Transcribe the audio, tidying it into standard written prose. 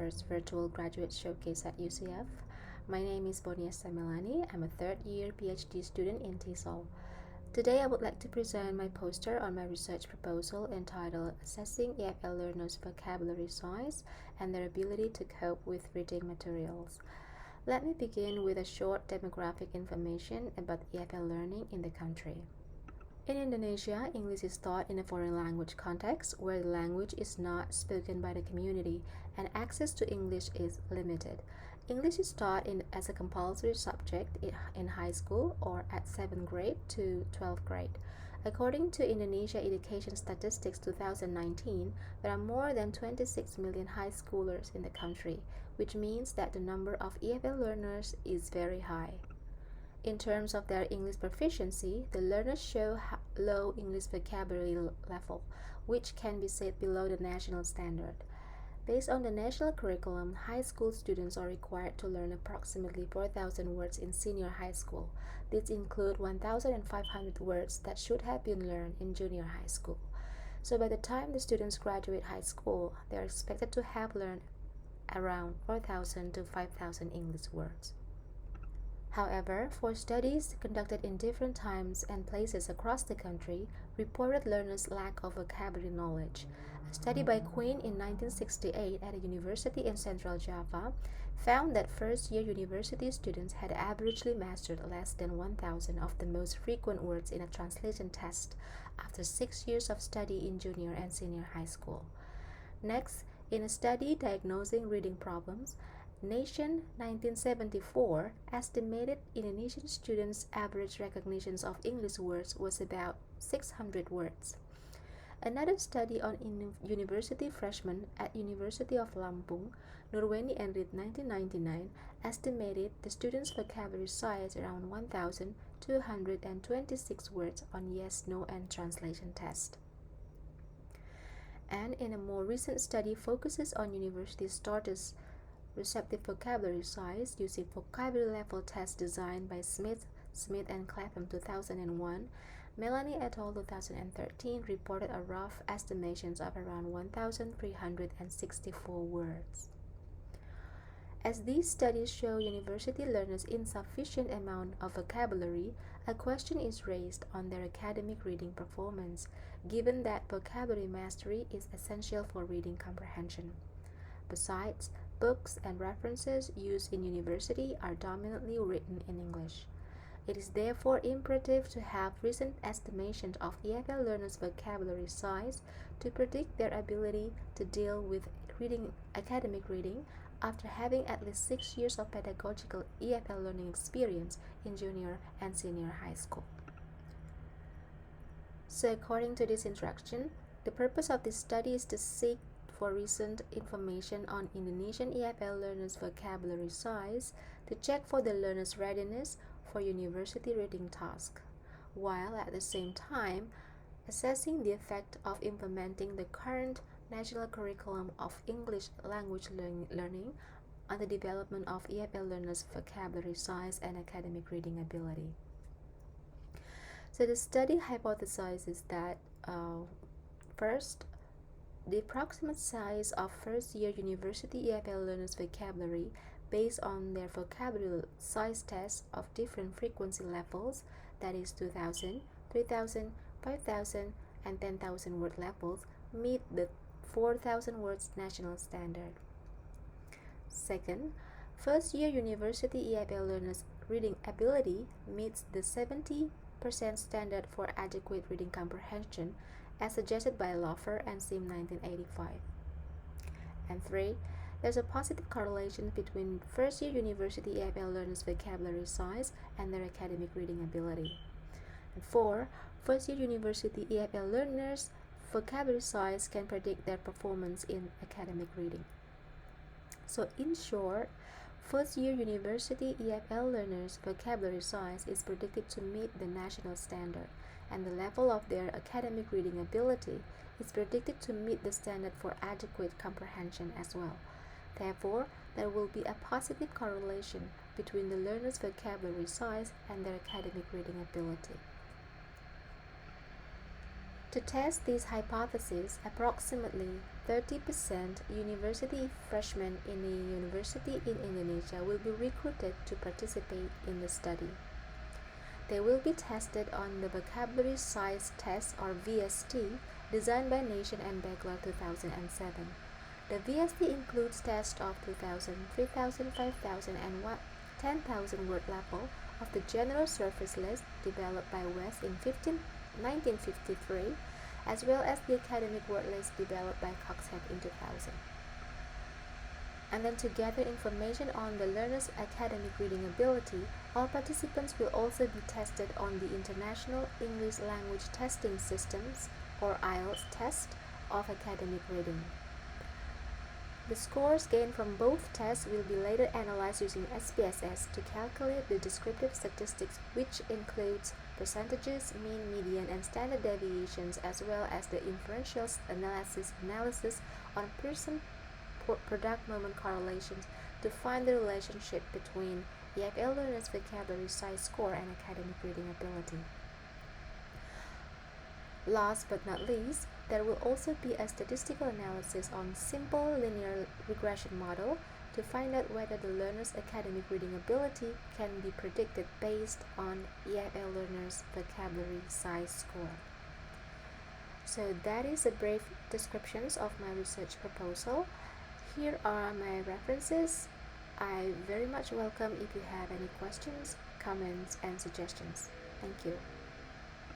first virtual graduate showcase at UCF. My name is Bonia Samelani. I'm a third-year PhD student in TESOL. Today I would like to present my poster on my research proposal entitled Assessing EFL Learners' Vocabulary Size and Their Ability to Cope with Reading Materials. Let me begin with a short demographic information about EFL learning in the country. In Indonesia, English is taught in a foreign language context where the language is not spoken by the community and access to English is limited. English is taught as a compulsory subject in high school or at 7th grade to 12th grade. According to Indonesia Education Statistics 2019, there are more than 26 million high schoolers in the country, which means that the number of EFL learners is very high. In terms of their English proficiency, the learners show low English vocabulary level, which can be said below the national standard. Based on the national curriculum, high school students are required to learn approximately 4,000 words in senior high school. These include 1,500 words that should have been learned in junior high school. So by the time the students graduate high school, they are expected to have learned around 4,000 to 5,000 English words. However, for studies conducted in different times and places across the country, reported learners' lack of vocabulary knowledge. A study by Quinn in 1968 at a university in Central Java found that first-year university students had averagely mastered less than 1,000 of the most frequent words in a translation test after 6 years of study in junior and senior high school. Next, in a study diagnosing reading problems, Nation 1974 estimated Indonesian students' average recognitions of English words was about 600 words. Another study on university freshmen at University of Lampung, Nurweni and Reed 1999, estimated the students' vocabulary size around 1,226 words on yes, no, and translation test. And in a more recent study focuses on university starters' receptive vocabulary size using vocabulary level test designed by Smith and Clapham 2001, Melanie et al. 2013 reported a rough estimations of around 1,364 words. As these studies show university learners insufficient amount of vocabulary, a question is raised on their academic reading performance, given that vocabulary mastery is essential for reading comprehension. Besides, books and references used in university are dominantly written in English. It is therefore imperative to have recent estimations of EFL learners' vocabulary size to predict their ability to deal with academic reading after having at least 6 years of pedagogical EFL learning experience in junior and senior high school. So according to this introduction, the purpose of this study is to seek for recent information on Indonesian EFL learners' vocabulary size to check for the learners' readiness for university reading tasks, while at the same time assessing the effect of implementing the current national curriculum of English language learning on the development of EFL learners' vocabulary size and academic reading ability. So the study hypothesizes that first, the approximate size of first-year university EFL learners' vocabulary based on their vocabulary size tests of different frequency levels, that is 2,000, 3,000, 5,000, and 10,000 word levels, meet the 4,000 words national standard. Second, first-year university EFL learners' reading ability meets the 70% standard for adequate reading comprehension as suggested by Lofer and Sim 1985. And 3. There's a positive correlation between first-year university EFL learners' vocabulary size and their academic reading ability. And 4. First-year university EFL learners' vocabulary size can predict their performance in academic reading. So in short, first-year university EFL learners' vocabulary size is predicted to meet the national standard, and the level of their academic reading ability is predicted to meet the standard for adequate comprehension as well. Therefore, there will be a positive correlation between the learner's vocabulary size and their academic reading ability. To test these hypotheses, approximately 30% university freshmen in a university in Indonesia will be recruited to participate in the study. They will be tested on the Vocabulary Size Test or VST, designed by Nation and Bachelor 2007. The VST includes tests of 2,000, 3,000, 5,000, and 10,000 word level of the General Service List developed by West in 1953, as well as the Academic Word List developed by Coxhead in 2000. And then to gather information on the learner's academic reading ability, all participants will also be tested on the International English Language Testing Systems, or IELTS test, of academic reading. The scores gained from both tests will be later analyzed using SPSS to calculate the descriptive statistics, which includes percentages, mean, median, and standard deviations, as well as the inferential analysis on person-product moment correlations to find the relationship between EFL learners' vocabulary size score and academic reading ability. Last but not least, there will also be a statistical analysis on simple linear regression model to find out whether the learner's academic reading ability can be predicted based on EFL learners' vocabulary size score. So that is a brief description of my research proposal. Here are my references. I very much welcome if you have any questions, comments, and suggestions. Thank you.